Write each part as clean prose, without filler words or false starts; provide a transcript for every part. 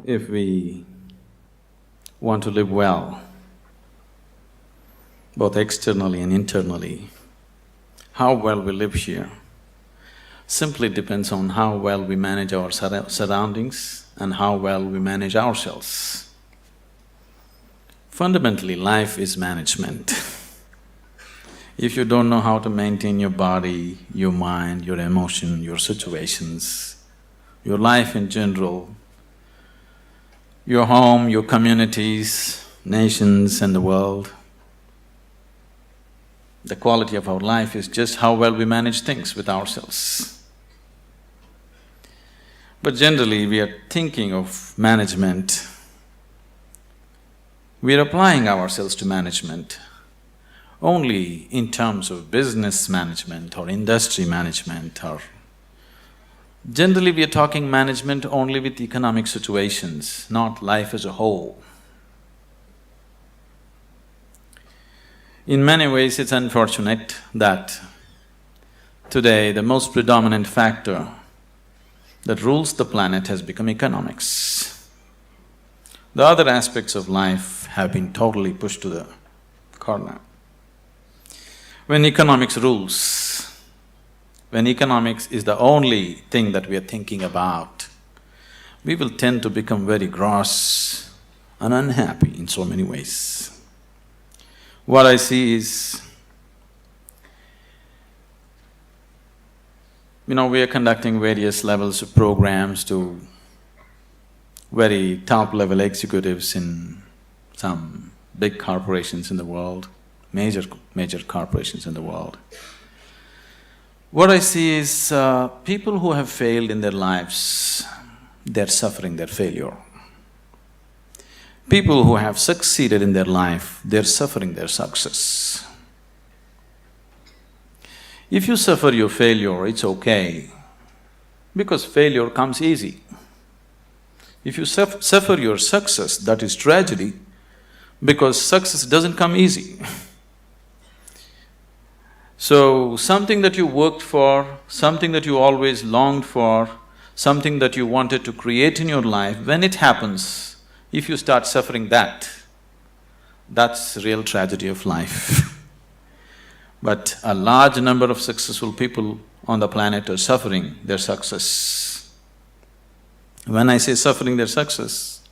if we want to live well, both externally and internally, how well we live here simply depends on how well we manage our surroundings and how well we manage ourselves. Fundamentally, life is management. If you don't know how to maintain your body, your mind, your emotion, your situations, your life in general, your home, your communities, nations and the world, the quality of our life is just how well we manage things with ourselves. But generally, we are thinking of management, we are applying ourselves to management only in terms of business management or industry management or… Generally, we are talking management only with economic situations, not life as a whole. In many ways, it's unfortunate that today the most predominant factor that rules the planet has become economics. The other aspects of life have been totally pushed to the corner. When economics rules, when economics is the only thing that we are thinking about, we will tend to become very gross and unhappy in so many ways. What I see is, we are conducting various levels of programs to very top-level executives in some big corporations in the world, major corporations in the world. What I see is people who have failed in their lives, they're suffering their failure. People who have succeeded in their life, they're suffering their success. If you suffer your failure, it's okay, because failure comes easy. If you suffer your success, that is tragedy, because success doesn't come easy. So, something that you worked for, something that you always longed for, something that you wanted to create in your life, when it happens, if you start suffering that, that's the real tragedy of life. But a large number of successful people on the planet are suffering their success. When I say suffering their success,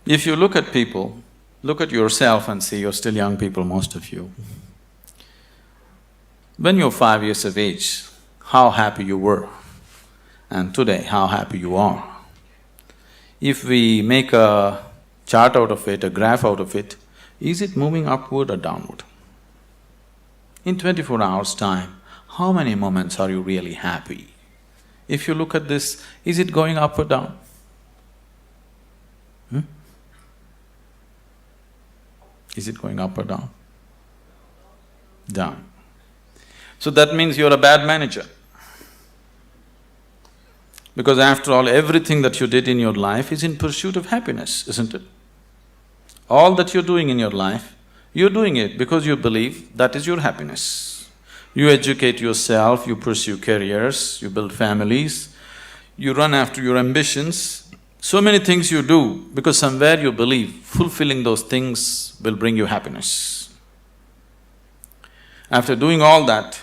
if you look at people, look at yourself and see, you're still young people, most of you. When you're 5 years of age, how happy you were, and today, how happy you are. If we make a chart out of it, a graph out of it, is it moving upward or downward? In 24 hours' time, how many moments are you really happy? If you look at this, is it going up or down? Is it going up or down? Down. So that means you're a bad manager. Because after all, everything that you did in your life is in pursuit of happiness, isn't it? All that you're doing in your life, you're doing it because you believe that is your happiness. You educate yourself, you pursue careers, you build families, you run after your ambitions. So many things you do because somewhere you believe fulfilling those things will bring you happiness. After doing all that,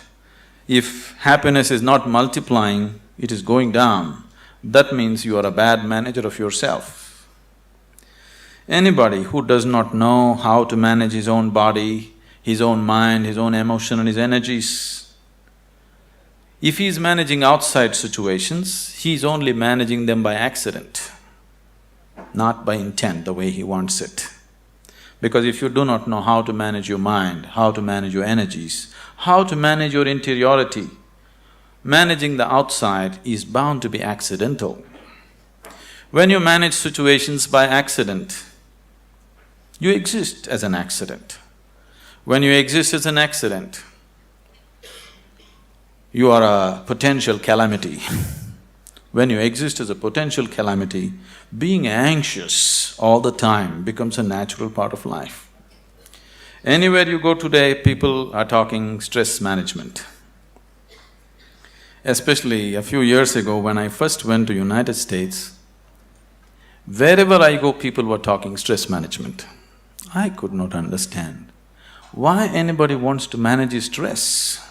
if happiness is not multiplying, it is going down, that means you are a bad manager of yourself. Anybody who does not know how to manage his own body, his own mind, his own emotion and his energies, if he is managing outside situations, he is only managing them by accident, not by intent, the way he wants it. Because if you do not know how to manage your mind, how to manage your energies, how to manage your interiority, managing the outside is bound to be accidental. When you manage situations by accident, you exist as an accident. When you exist as an accident, you are a potential calamity. When you exist as a potential calamity, being anxious all the time becomes a natural part of life. Anywhere you go today, people are talking stress management. Especially a few years ago when I first went to United States, wherever I go, people were talking stress management. I could not understand why anybody wants to manage his stress.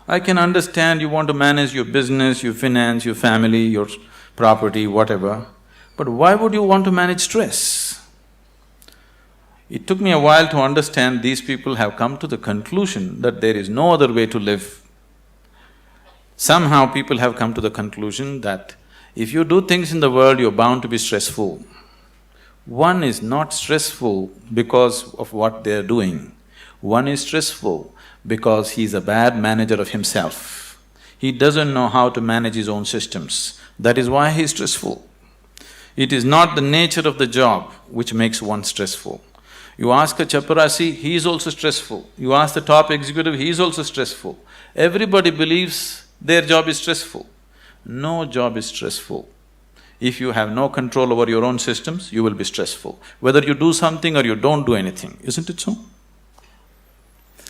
I can understand you want to manage your business, your finance, your family, your property, whatever, but why would you want to manage stress? It took me a while to understand these people have come to the conclusion that there is no other way to live. Somehow people have come to the conclusion that if you do things in the world, you're bound to be stressful. One is not stressful because of what they're doing. One is stressful because he's a bad manager of himself. He doesn't know how to manage his own systems. That is why he's stressful. It is not the nature of the job which makes one stressful. You ask a chaparasi, he is also stressful. You ask the top executive, he is also stressful. Everybody believes their job is stressful. No job is stressful. If you have no control over your own systems, you will be stressful. Whether you do something or you don't do anything, isn't it so?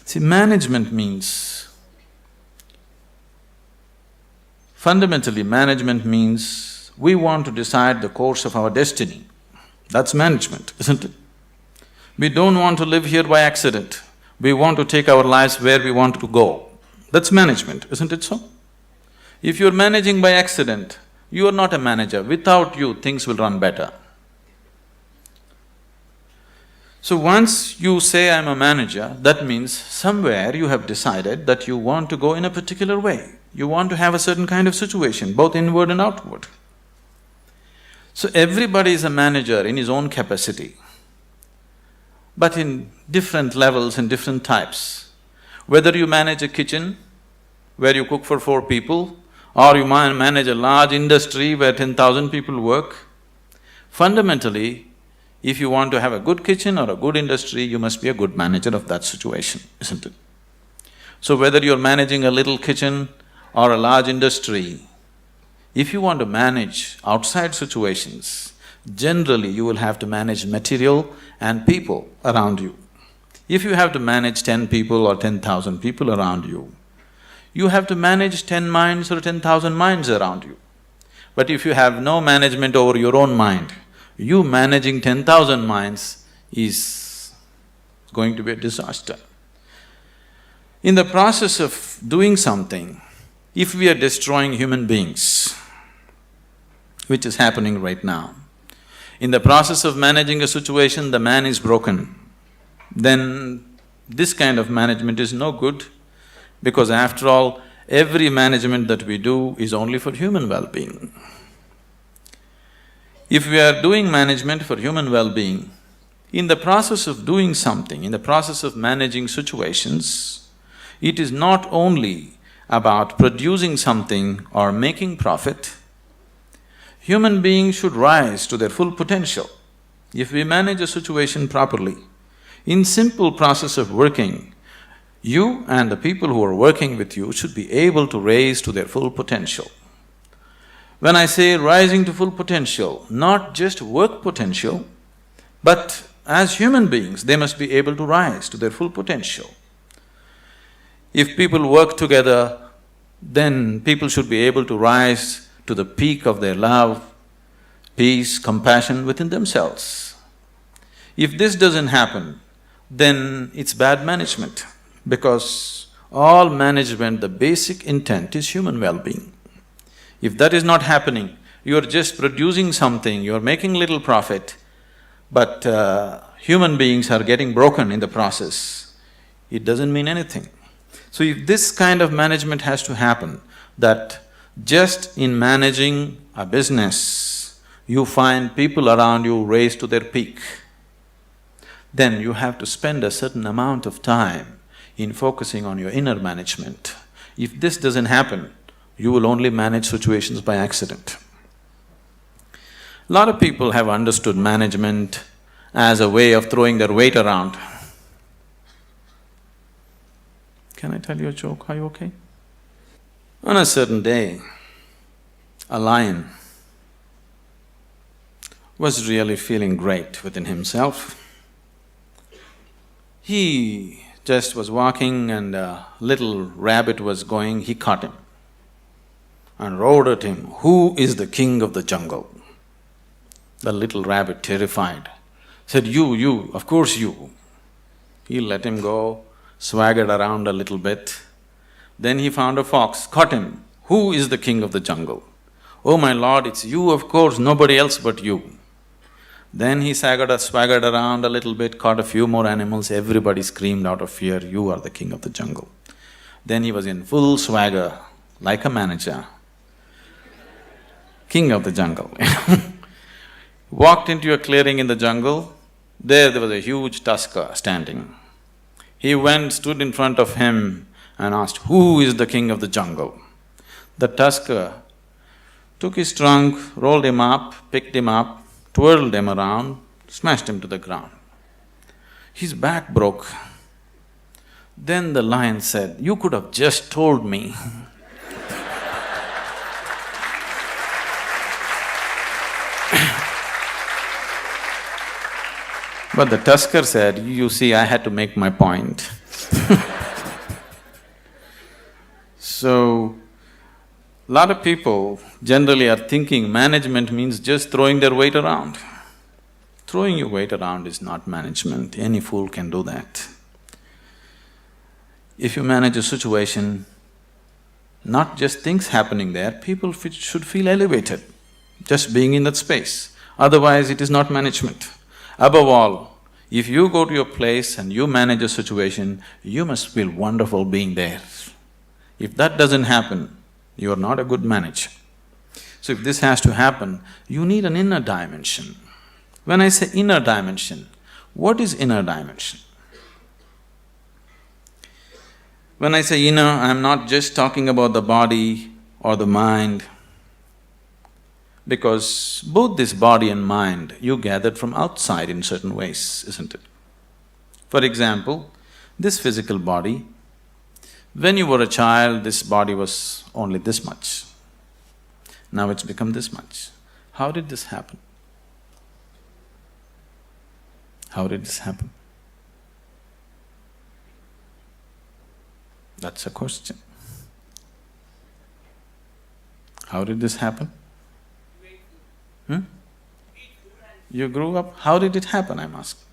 See, management means… fundamentally, management means we want to decide the course of our destiny. That's management, isn't it? We don't want to live here by accident. We want to take our lives where we want to go. That's management, isn't it so? If you're managing by accident, you are not a manager. Without you, things will run better. So once you say, I'm a manager, that means somewhere you have decided that you want to go in a particular way. You want to have a certain kind of situation, both inward and outward. So everybody is a manager in his own capacity, but in different levels and different types. Whether you manage a kitchen where you cook for 4 people, or you manage a large industry where 10,000 people work, fundamentally, if you want to have a good kitchen or a good industry, you must be a good manager of that situation, isn't it? So whether you're managing a little kitchen or a large industry, if you want to manage outside situations, generally you will have to manage material and people around you. If you have to manage 10 people or 10,000 people around you, you have to manage 10 minds or 10,000 minds around you. But if you have no management over your own mind, you managing 10,000 minds is going to be a disaster. In the process of doing something, if we are destroying human beings, which is happening right now, in the process of managing a situation, the man is broken, then this kind of management is no good, because after all, every management that we do is only for human well-being. If we are doing management for human well-being, in the process of doing something, in the process of managing situations, it is not only about producing something or making profit. Human beings should rise to their full potential. If we manage a situation properly, in simple process of working, you and the people who are working with you should be able to raise to their full potential. When I say rising to full potential, not just work potential, but as human beings, they must be able to rise to their full potential. If people work together, then people should be able to rise to the peak of their love, peace, compassion within themselves. If this doesn't happen, then it's bad management, because all management, the basic intent is human well-being. If that is not happening, you're just producing something, you're making little profit, but human beings are getting broken in the process, it doesn't mean anything. So if this kind of management has to happen, that just in managing a business, you find people around you raise to their peak, then you have to spend a certain amount of time in focusing on your inner management. If this doesn't happen, you will only manage situations by accident. A lot of people have understood management as a way of throwing their weight around. Can I tell you a joke? Are you okay? On a certain day, a lion was really feeling great within himself. He just was walking and a little rabbit was going, he caught him. and roared at him, "Who is the king of the jungle?" The little rabbit, terrified, said, You, of course you." He let him go, swaggered around a little bit. Then he found a fox, caught him. "Who is the king of the jungle?" "Oh my lord, it's you, of course, nobody else but you." Then he swaggered around a little bit, caught a few more animals, everybody screamed out of fear, "You are the king of the jungle." Then he was in full swagger, like a manager. King of the jungle Walked into a clearing in the jungle, there was a huge tusker standing. He went, stood in front of him and asked, "Who is the king of the jungle?" The tusker took his trunk, rolled him up, picked him up, twirled him around, smashed him to the ground. His back broke. Then the lion said, "You could have just told me." But the tusker said, "You see, I had to make my point." So, lot of people generally are thinking management means just throwing their weight around. Throwing your weight around is not management, any fool can do that. If you manage a situation, not just things happening there, people should feel elevated, just being in that space. Otherwise, it is not management. Above all, if you go to your place and you manage a situation, you must feel wonderful being there. If that doesn't happen, you are not a good manager. So if this has to happen, you need an inner dimension. When I say inner dimension, what is inner dimension? When I say inner, I'm not just talking about the body or the mind, because both this body and mind you gathered from outside in certain ways, isn't it? For example, this physical body, when you were a child, this body was only this much. Now it's become this much. How did this happen? How did this happen? That's a question. How did this happen? You grew up, how did it happen, I'm asking?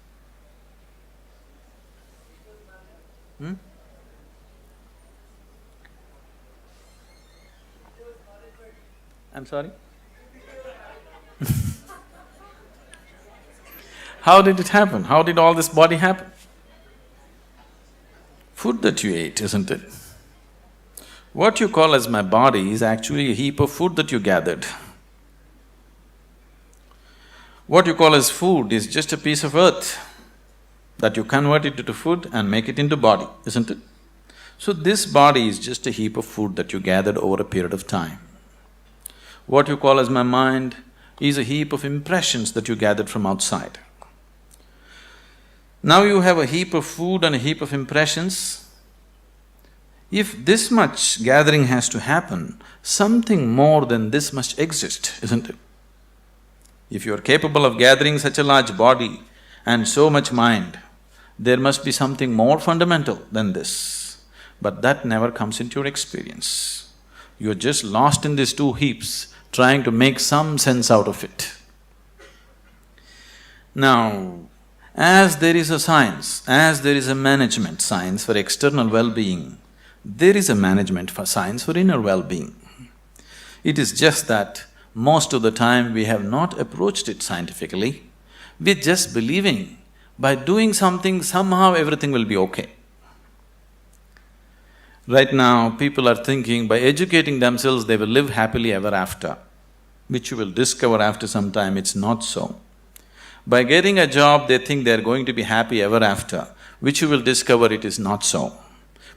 I'm sorry? How did it happen? How did all this body happen? Food that you ate, isn't it? What you call as my body is actually a heap of food that you gathered. What you call as food is just a piece of earth that you convert it into food and make it into body, isn't it? So this body is just a heap of food that you gathered over a period of time. What you call as my mind is a heap of impressions that you gathered from outside. Now you have a heap of food and a heap of impressions. If this much gathering has to happen, something more than this must exist, isn't it? If you are capable of gathering such a large body and so much mind, there must be something more fundamental than this. But that never comes into your experience. You're just lost in these two heaps, trying to make some sense out of it. Now, as there is a science, as there is a management science for external well-being, there is a management for science for inner well-being. It is just that most of the time we have not approached it scientifically, we're just believing by doing something, somehow everything will be okay. Right now, people are thinking by educating themselves they will live happily ever after, which you will discover after some time it's not so. By getting a job, they think they're going to be happy ever after, which you will discover it is not so.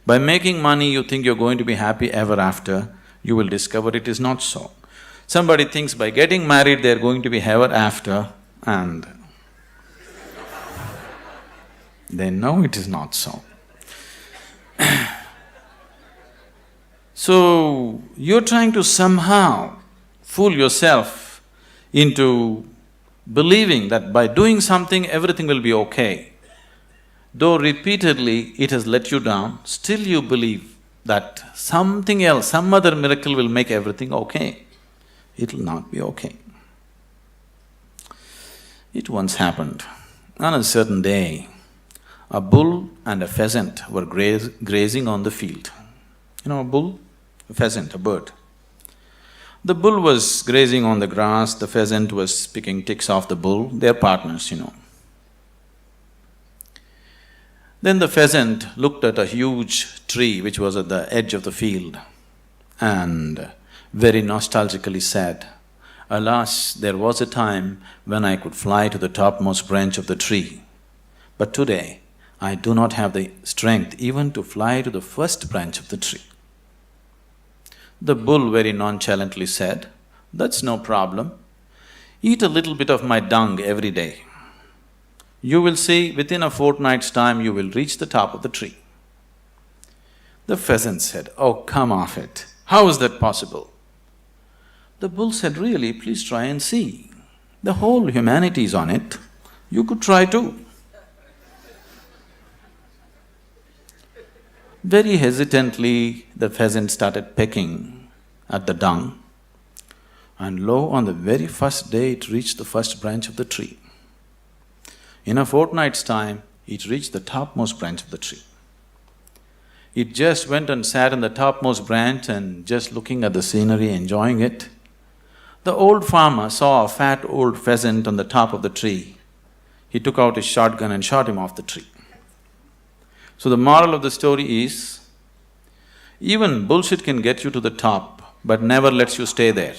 By making money, you think you're going to be happy ever after, you will discover it is not so. Somebody thinks by getting married they're going to be ever after, and they know it is not so. So, you're trying to somehow fool yourself into believing that by doing something everything will be okay. Though repeatedly it has let you down, still you believe that something else, some other miracle will make everything okay. It'll not be okay. It once happened. On a certain day, a bull and a pheasant were grazing on the field. You know a bull? A pheasant, a bird. The bull was grazing on the grass, the pheasant was picking ticks off the bull, they're partners, Then the pheasant looked at a huge tree which was at the edge of the field and very nostalgically said, "Alas, there was a time when I could fly to the topmost branch of the tree, but today I do not have the strength even to fly to the first branch of the tree." The bull very nonchalantly said, "That's no problem. Eat a little bit of my dung every day. You will see, within a fortnight's time you will reach the top of the tree." The pheasant said, "Oh, come off it. How is that possible?" The bull said, "Really, please try and see. The whole humanity is on it. You could try too." Very hesitantly, the pheasant started pecking at the dung, and lo, on the very first day it reached the first branch of the tree. In a fortnight's time, it reached the topmost branch of the tree. It just went and sat on the topmost branch and just looking at the scenery, enjoying it. The old farmer saw a fat old pheasant on the top of the tree. He took out his shotgun and shot him off the tree. So the moral of the story is, even bullshit can get you to the top, but never lets you stay there.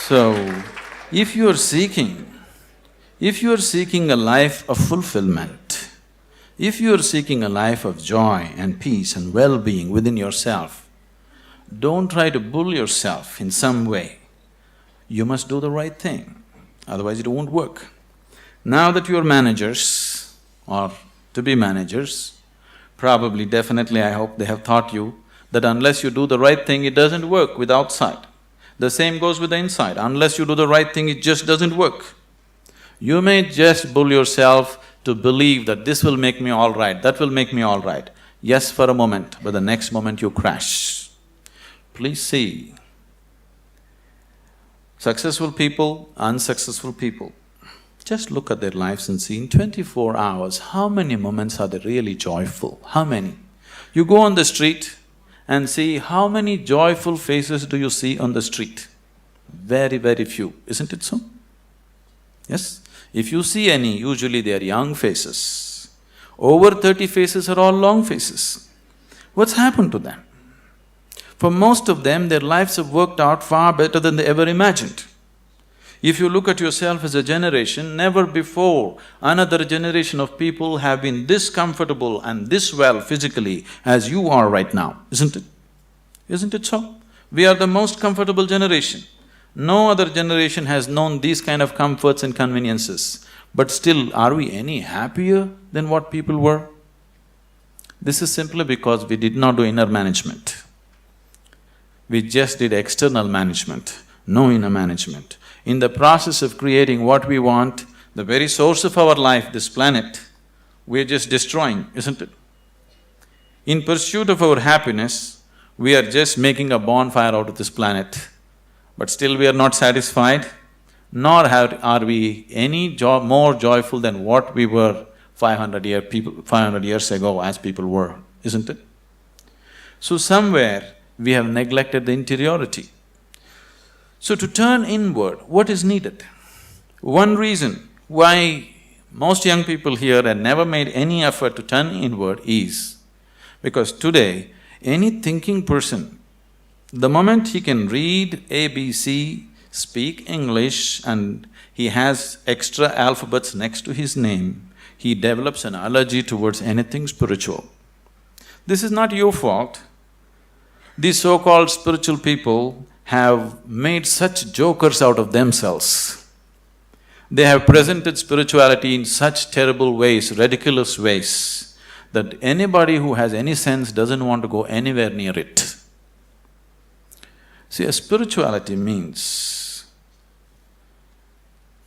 So, if you are seeking a life of fulfillment, if you are seeking a life of joy and peace and well-being within yourself, don't try to bull yourself in some way. You must do the right thing, otherwise it won't work. Now that you are managers or to be managers, probably, definitely, I hope they have taught you that unless you do the right thing, it doesn't work with outside. The same goes with the inside. Unless you do the right thing, it just doesn't work. You may just bull yourself to believe that this will make me all right, that will make me all right. Yes, for a moment, but the next moment you crash. Please see, successful people, unsuccessful people, just look at their lives and see in 24 hours, how many moments are they really joyful? How many? You go on the street and see how many joyful faces do you see on the street? Very, very few, isn't it so? Yes? If you see any, usually they are young faces. Over 30 faces are all long faces. What's happened to them? For most of them, their lives have worked out far better than they ever imagined. If you look at yourself as a generation, never before another generation of people have been this comfortable and this well physically as you are right now, isn't it? Isn't it so? We are the most comfortable generation. No other generation has known these kind of comforts and conveniences. But still, are we any happier than what people were? This is simply because we did not do inner management. We just did external management, no inner management. In the process of creating what we want, the very source of our life, this planet, we're just destroying, isn't it? In pursuit of our happiness, we are just making a bonfire out of this planet, but still we are not satisfied, nor are we any more joyful than what we were 500 years ago as people were, isn't it? So somewhere, we have neglected the interiority. So to turn inward, what is needed? One reason why most young people here have never made any effort to turn inward is because today, any thinking person, the moment he can read ABC, speak English and he has extra alphabets next to his name, he develops an allergy towards anything spiritual. This is not your fault. These so-called spiritual people have made such jokers out of themselves. They have presented spirituality in such terrible ways, ridiculous ways, that anybody who has any sense doesn't want to go anywhere near it. See, a spirituality means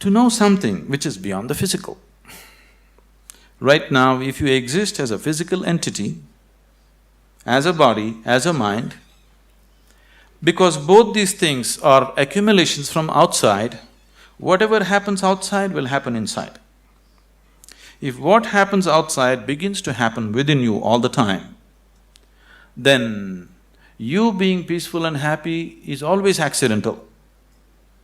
to know something which is beyond the physical. Right now, if you exist as a physical entity, as a body, as a mind, because both these things are accumulations from outside, whatever happens outside will happen inside. If what happens outside begins to happen within you all the time, then you being peaceful and happy is always accidental,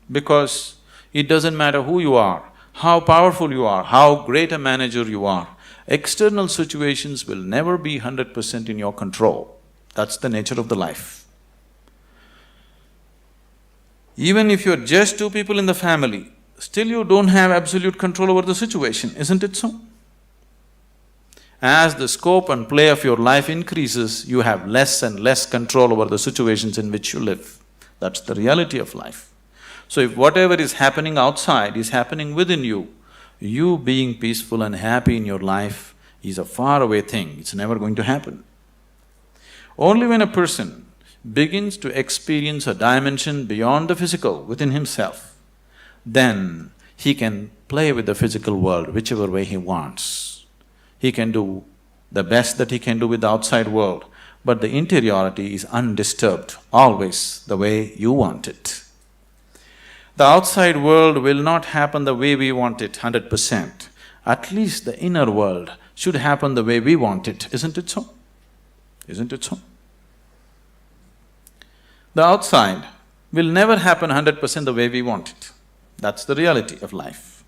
because it doesn't matter who you are, how powerful you are, how great a manager you are, external situations will never be 100% in your control. That's the nature of the life. Even if you're just two people in the family, still you don't have absolute control over the situation, isn't it so? As the scope and play of your life increases, you have less and less control over the situations in which you live. That's the reality of life. So if whatever is happening outside is happening within you, you being peaceful and happy in your life is a faraway thing, it's never going to happen. Only when a person begins to experience a dimension beyond the physical within himself, then he can play with the physical world whichever way he wants. He can do the best that he can do with the outside world, but the interiority is undisturbed, always the way you want it. The outside world will not happen the way we want it 100%. At least the inner world should happen the way we want it, isn't it so? Isn't it so? The outside will never happen 100% the way we want it. That's the reality of life.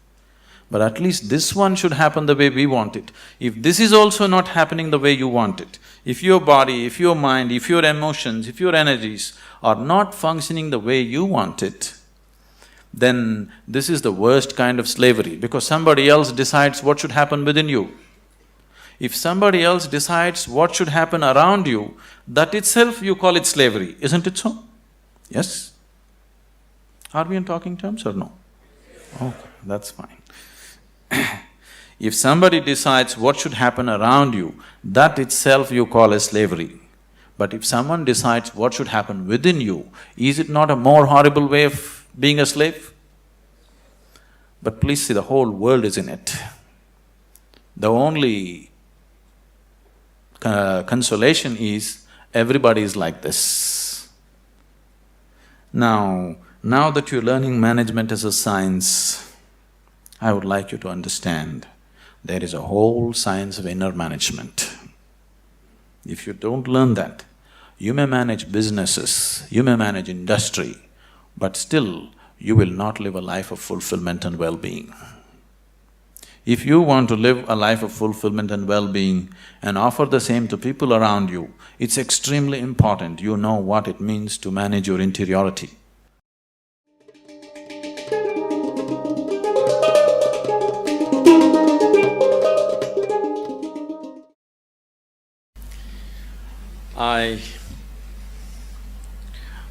But at least this one should happen the way we want it. If this is also not happening the way you want it, if your body, if your mind, if your emotions, if your energies are not functioning the way you want it, then this is the worst kind of slavery, because somebody else decides what should happen within you. If somebody else decides what should happen around you, that itself you call it slavery, isn't it so? Yes? Are we in talking terms or no? Okay, that's fine. If somebody decides what should happen around you, that itself you call as slavery. But if someone decides what should happen within you, is it not a more horrible way of being a slave? But please see, the whole world is in it. The only consolation is everybody is like this. Now that you're learning management as a science, I would like you to understand there is a whole science of inner management. If you don't learn that, you may manage businesses, you may manage industry, but still you will not live a life of fulfillment and well-being. If you want to live a life of fulfillment and well-being and offer the same to people around you, it's extremely important you know what it means to manage your interiority.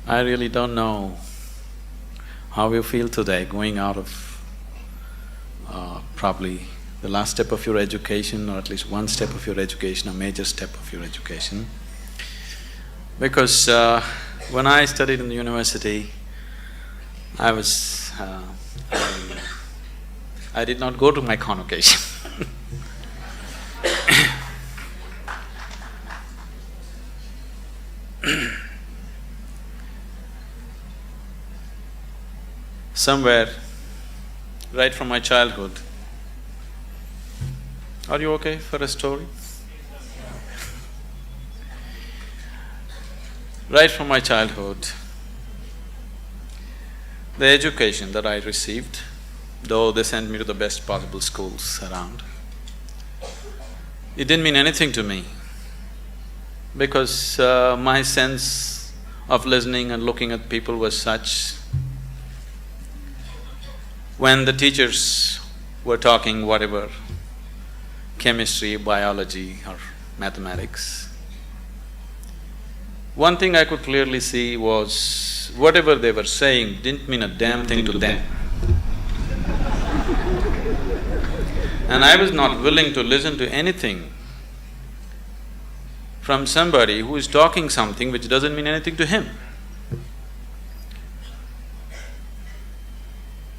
I really don't know how you feel today going out of probably the last step of your education, or at least one step of your education, a major step of your education. Because when I studied in the university, I did not go to my convocation. Somewhere, right from my childhood. Are you okay for a story? Right from my childhood, the education that I received, though they sent me to the best possible schools around, it didn't mean anything to me, because my sense of listening and looking at people was such. When the teachers were talking whatever, chemistry, biology or mathematics, one thing I could clearly see was whatever they were saying didn't mean a damn thing to them. And I was not willing to listen to anything from somebody who is talking something which doesn't mean anything to him.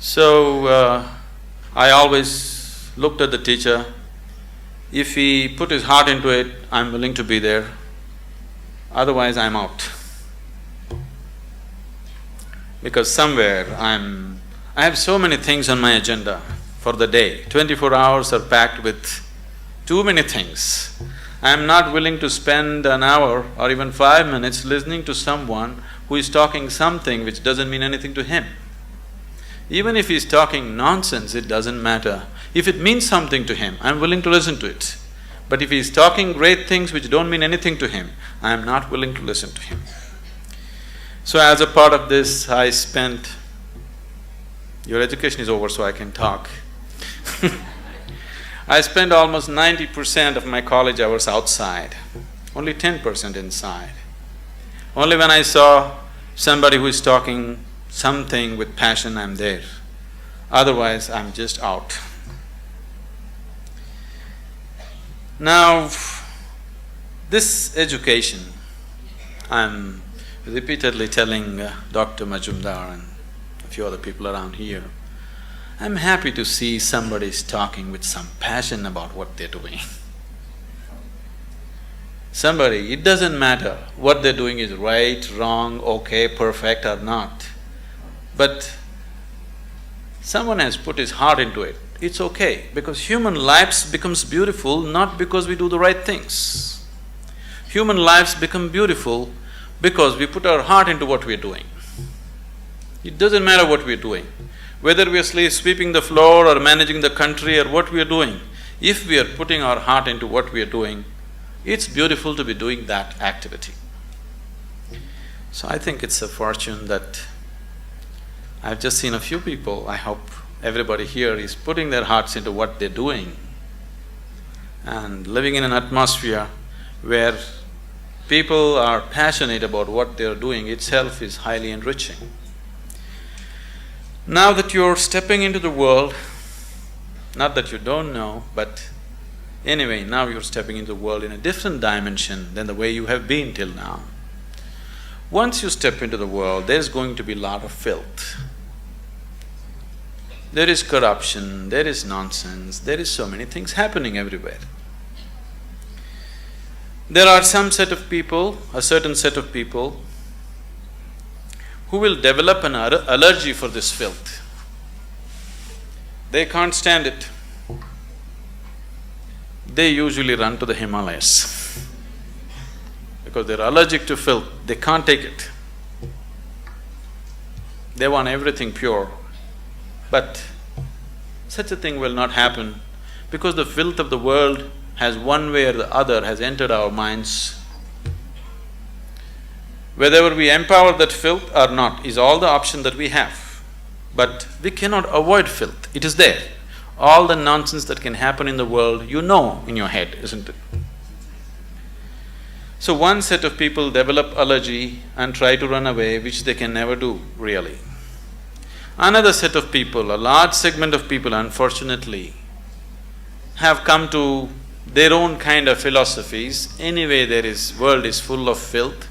So, I always looked at the teacher. If he put his heart into it, I'm willing to be there. Otherwise, I'm out. Because somewhere I have so many things on my agenda for the day. 24 hours are packed with too many things. I'm not willing to spend an hour or even 5 minutes listening to someone who is talking something which doesn't mean anything to him. Even if he's talking nonsense, it doesn't matter. If it means something to him, I'm willing to listen to it. But if he's talking great things which don't mean anything to him, I am not willing to listen to him. So as a part of this, I spent… Your education is over, so I can talk. I spent almost 90% of my college hours outside, only 10% inside. Only when I saw somebody who is talking something with passion, I'm there. Otherwise, I'm just out. Now, this education, I'm repeatedly telling Dr. Majumdar and a few other people around here, I'm happy to see somebody's talking with some passion about what they're doing. Somebody, it doesn't matter what they're doing is right, wrong, okay, perfect or not. But someone has put his heart into it, it's okay, because human lives becomes beautiful not because we do the right things. Human lives become beautiful because we put our heart into what we're doing. It doesn't matter what we're doing, whether we are sweeping the floor or managing the country or what we are doing, if we are putting our heart into what we are doing, it's beautiful to be doing that activity. So I think it's a fortune that I've just seen a few people, I hope everybody here is putting their hearts into what they're doing and living in an atmosphere where people are passionate about what they're doing itself is highly enriching. Now that you're stepping into the world, not that you don't know, but anyway, now you're stepping into the world in a different dimension than the way you have been till now. Once you step into the world, there's going to be a lot of filth. There is corruption, there is nonsense, there is so many things happening everywhere. There are some set of people, a certain set of people, who will develop an allergy for this filth. They can't stand it. They usually run to the Himalayas because they're allergic to filth, they can't take it. They want everything pure. But such a thing will not happen because the filth of the world has one way or the other has entered our minds. Whether we empower that filth or not is all the option that we have. But we cannot avoid filth, it is there. All the nonsense that can happen in the world, you know in your head, isn't it? So one set of people develop allergy and try to run away, which they can never do, really. Another set of people, a large segment of people, unfortunately, have come to their own kind of philosophies. Anyway, world is full of filth,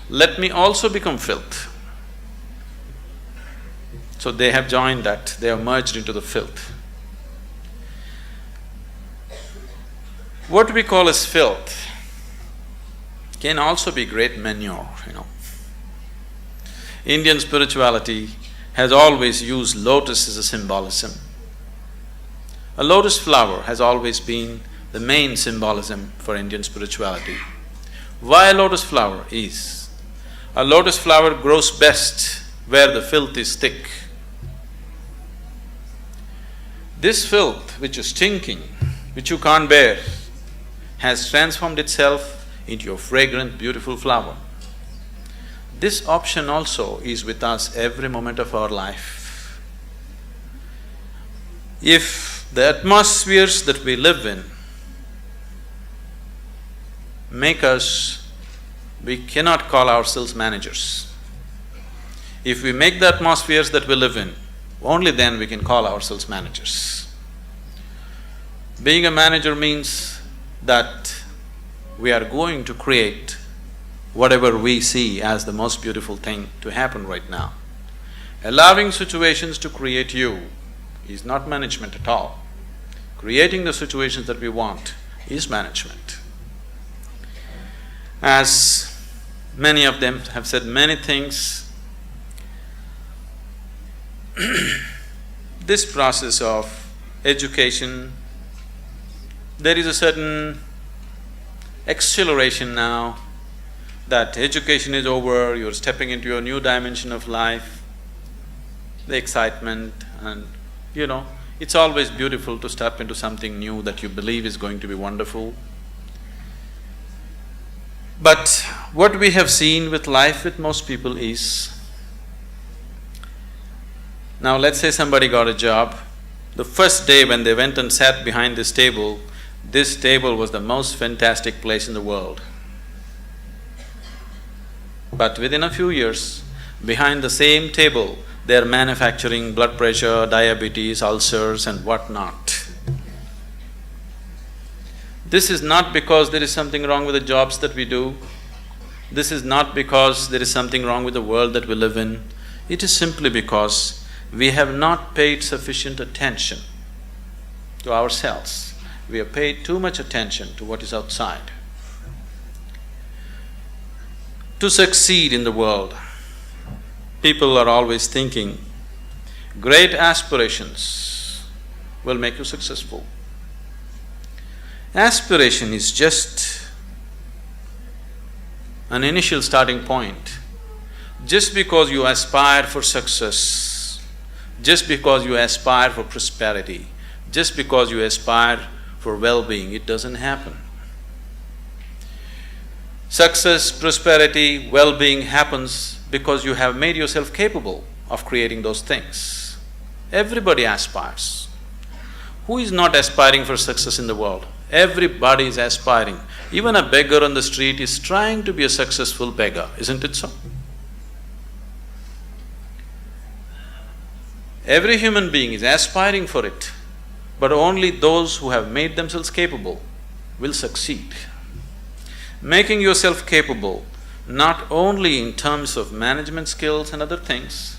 let me also become filth. So they have joined that, they have merged into the filth. What we call as filth can also be great manure, Indian spirituality has always used lotus as a symbolism. A lotus flower has always been the main symbolism for Indian spirituality. Why a lotus flower is? A lotus flower grows best where the filth is thick. This filth which is stinking, which you can't bear, has transformed itself into a fragrant, beautiful flower. This option also is with us every moment of our life. If the atmospheres that we live in make us… we cannot call ourselves managers. If we make the atmospheres that we live in, only then we can call ourselves managers. Being a manager means that we are going to create whatever we see as the most beautiful thing to happen right now. Allowing situations to create you is not management at all. Creating the situations that we want is management. As many of them have said many things, this process of education, there is a certain acceleration now that education is over, you're stepping into a new dimension of life, the excitement, and it's always beautiful to step into something new that you believe is going to be wonderful. But what we have seen with life with most people is, now let's say somebody got a job, the first day when they went and sat behind this table was the most fantastic place in the world. But within a few years, behind the same table, they're manufacturing blood pressure, diabetes, ulcers and whatnot. This is not because there is something wrong with the jobs that we do. This is not because there is something wrong with the world that we live in. It is simply because we have not paid sufficient attention to ourselves. We have paid too much attention to what is outside. To succeed in the world, people are always thinking, great aspirations will make you successful. Aspiration is just an initial starting point. Just because you aspire for success, just because you aspire for prosperity, just because you aspire for well-being, it doesn't happen. Success, prosperity, well-being happens because you have made yourself capable of creating those things. Everybody aspires. Who is not aspiring for success in the world? Everybody is aspiring. Even a beggar on the street is trying to be a successful beggar, isn't it so? Every human being is aspiring for it, but only those who have made themselves capable will succeed. Making yourself capable not only in terms of management skills and other things,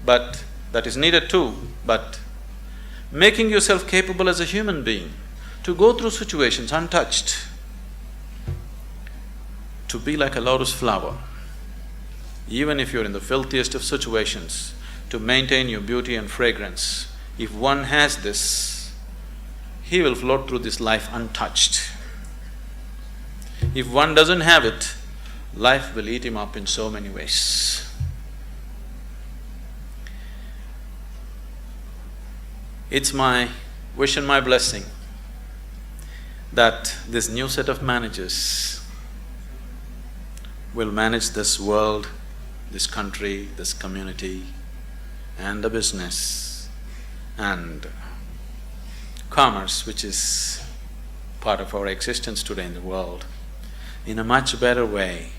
but that is needed too, but making yourself capable as a human being to go through situations untouched, to be like a lotus flower, even if you're in the filthiest of situations, to maintain your beauty and fragrance. If one has this, he will float through this life untouched. If one doesn't have it, life will eat him up in so many ways. It's my wish and my blessing that this new set of managers will manage this world, this country, this community, and the business and commerce, which is part of our existence today in the world, in a much better way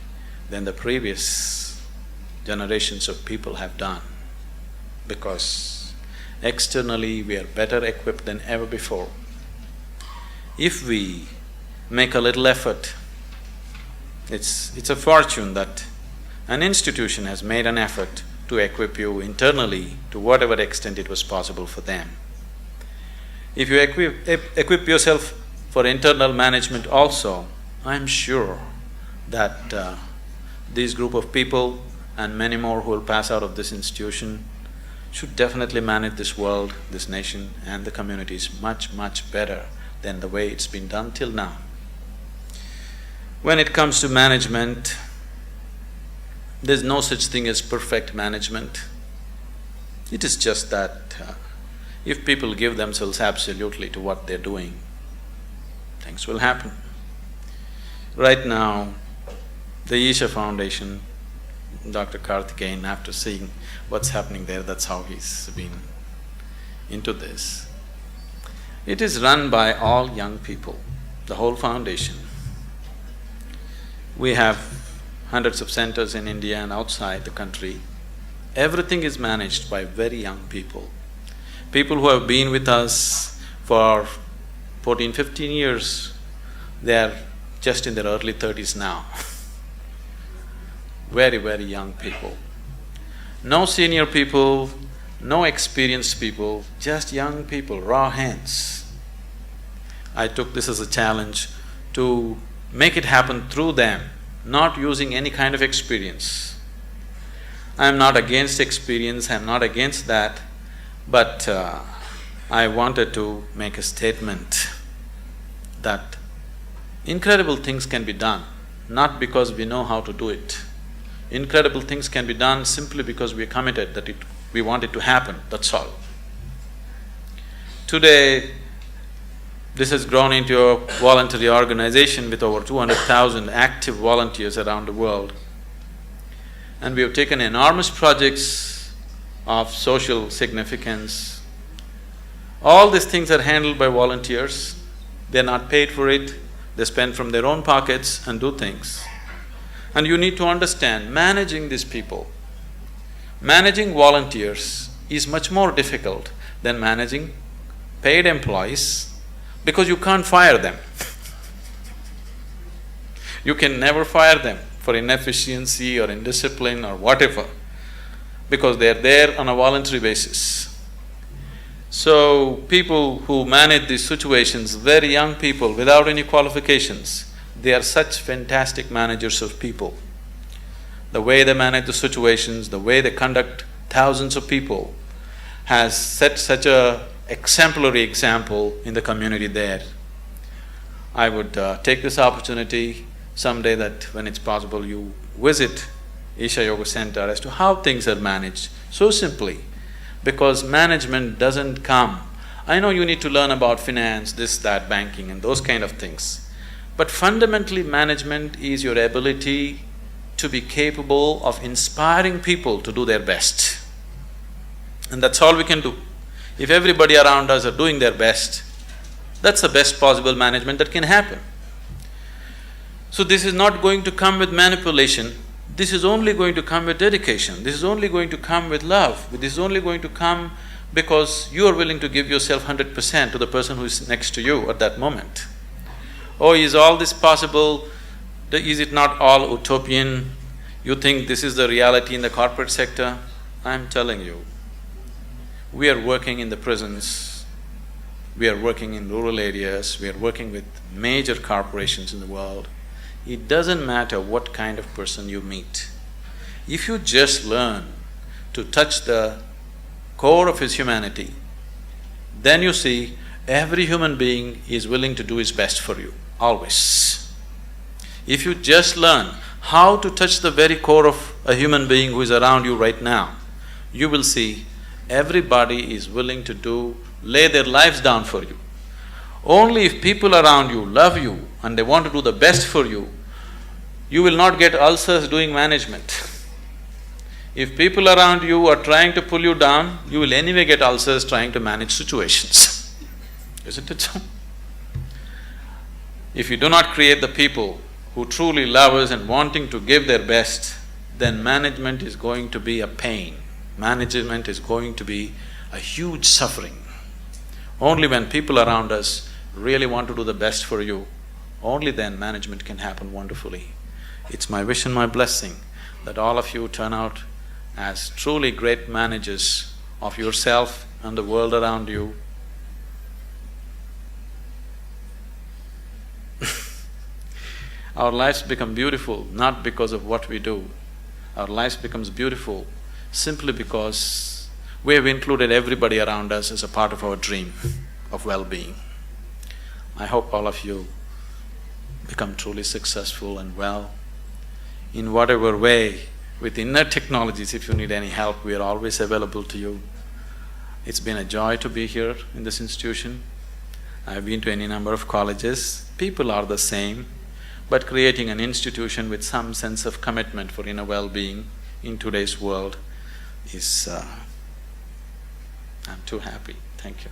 than the previous generations of people have done, because externally we are better equipped than ever before. If we make a little effort, it's a fortune that an institution has made an effort to equip you internally to whatever extent it was possible for them. If you equip yourself for internal management also, I'm sure that this group of people and many more who will pass out of this institution should definitely manage this world, this nation and the communities much, much better than the way it's been done till now. When it comes to management, there's no such thing as perfect management. It is just that if people give themselves absolutely to what they're doing, things will happen. Right now, the Isha Foundation, Dr. Karthikeyan, after seeing what's happening there, that's how he's been into this. It is run by all young people, the whole foundation. We have hundreds of centers in India and outside the country. Everything is managed by very young people. People who have been with us for 14, 15 years, they are just in their early 30s now. Very, very young people. No senior people, no experienced people, just young people, raw hands. I took this as a challenge to make it happen through them, not using any kind of experience. I'm not against experience, I'm not against that, but I wanted to make a statement that incredible things can be done, not because we know how to do it. Incredible things can be done simply because we are committed that we want it to happen, that's all. Today, this has grown into a voluntary organization with over 200,000 active volunteers around the world. And we have taken enormous projects of social significance. All these things are handled by volunteers. They're not paid for it, they spend from their own pockets and do things. And you need to understand, managing these people, managing volunteers is much more difficult than managing paid employees, because you can't fire them. You can never fire them for inefficiency or indiscipline or whatever, because they're there on a voluntary basis. So, people who manage these situations, very young people without any qualifications, they are such fantastic managers of people. The way they manage the situations, the way they conduct thousands of people has set such a exemplary example in the community there. I would take this opportunity someday that when it's possible you visit Isha Yoga Center as to how things are managed, so simply, because management doesn't come… I know you need to learn about finance, this, that, banking and those kind of things, but fundamentally management is your ability to be capable of inspiring people to do their best. And that's all we can do. If everybody around us are doing their best, that's the best possible management that can happen. So this is not going to come with manipulation, this is only going to come with dedication, this is only going to come with love, this is only going to come because you are willing to give yourself 100% to the person who is next to you at that moment. Oh, is all this possible? Is it not all utopian? You think this is the reality in the corporate sector? I'm telling you, we are working in the prisons, we are working in rural areas, we are working with major corporations in the world. It doesn't matter what kind of person you meet. If you just learn to touch the core of his humanity, then you see every human being is willing to do his best for you, always. If you just learn how to touch the very core of a human being who is around you right now, you will see everybody is willing to lay their lives down for you. Only if people around you love you and they want to do the best for you, you will not get ulcers doing management. If people around you are trying to pull you down, you will anyway get ulcers trying to manage situations. Isn't it so? If you do not create the people who truly love us and wanting to give their best, then management is going to be a pain. Management is going to be a huge suffering. Only when people around us really want to do the best for you, only then management can happen wonderfully. It's my wish and my blessing that all of you turn out as truly great managers of yourself and the world around you. Our lives become beautiful not because of what we do. Our lives becomes beautiful simply because we have included everybody around us as a part of our dream of well-being. I hope all of you become truly successful and well. In whatever way, with inner technologies, if you need any help, we are always available to you. It's been a joy to be here in this institution. I've been to any number of colleges. People are the same, but creating an institution with some sense of commitment for inner well-being in today's world is… I'm too happy. Thank you.